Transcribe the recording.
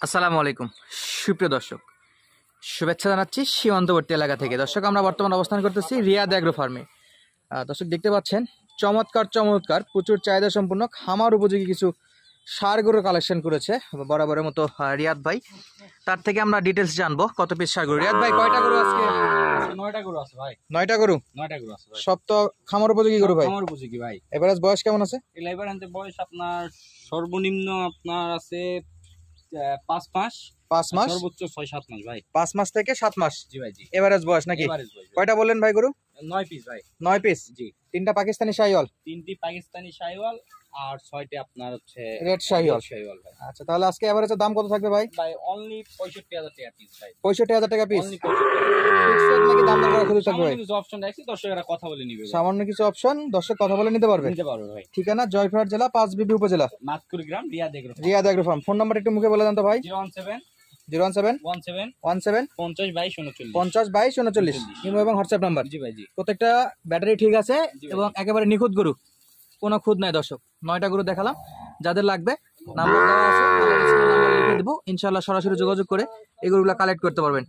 আসসালামু আলাইকুম সুপ্রিয় দর্শক, শুভেচ্ছা জানাচ্ছি সীমান্তবর্তী এলাকা থেকে। দর্শক, আমরা বর্তমানে অবস্থান করতেছি রিয়াদ অ্যাগ্রো ফার্মে। দর্শক, দেখতে পাচ্ছেন চমৎকার প্রচুর চাহিদা সম্পূর্ণ খামার উপযোগী কিছু ষাঁড় গরু কালেকশন করেছে বরাবরের মতো রিয়াদ ভাই। তার থেকে আমরা ডিটেলস জানবো কত পিস ষাঁড় গরু। রিয়াদ ভাই, কয়টা গরু আজকে? 9টা গরু আছে ভাই। 9টা গরু? 9টা গরু আছে ভাই। সব তো খামার উপযোগী গরু ভাই? খামার উপযোগী ভাই। এভারেজ বয়স কেমন আছে? এভারেজ বয়স আপনার সর্বনিম্ন আপনার আছে 5 মাস, 5 মাস, সর্বোচ্চ 6-7 মাস ভাই। 5 মাস থেকে 7 মাস? জি ভাই, জি। এভারেজ বয়স নাকি? এভারেজ বয়স। কয়টা বললেন ভাই গরু? 9 পিস ভাই। 9 পিস? জি। 3টা পাকিস্তানি শাহিওয়াল, 3টি পাকিস্তানি শাহিওয়াল আর 6টি আপনার হচ্ছে রেড শাহিওয়াল। ভাই। আচ্ছা, তাহলে আজকে এভারেজের দাম কত থাকবে ভাই? ভাই অনলি 65,000 টাকা পিস ভাই। 65,000 টাকা পিস? অনলি 65,000। ফিক্সড রেট নাকি দাম দর করা খুবই থাকবে ভাই? কিছু অপশন রাখছি, দর্শকরা কথা বলে নিবে ভাই। সামান্য কিছু অপশন দর্শক কথা বলে নিতে পারবে? নিতে পারবে ভাই। ঠিকানা জয়পুরহাট জেলা 5 বিবি উপজেলা, মাতকুর গ্রাম, Riyad agro. Riyad agro farm. Phone number একটু মুখে বলে দেন তো ভাই। 017 017 17 17 50 22 39। 50 22 39 ইমো এবং হোয়াটসঅ্যাপ নাম্বার। জি ভাই, জি। প্রত্যেকটা ব্যাটারি ঠিক আছে জি ভাই। এবং একেবারে নিখুঁত গরু, কোনো খুঁত নাই। দর্শক, 9টা গরু দেখালাম। যাদের লাগবে নাম্বার দেওয়া আছে, স্ক্রিনে নাম্বার লিখে দেবো। ইনশাআল্লাহ সরাসরি যোগাযোগ করে এই গরুগুলো কালেক্ট করতে পারবেন।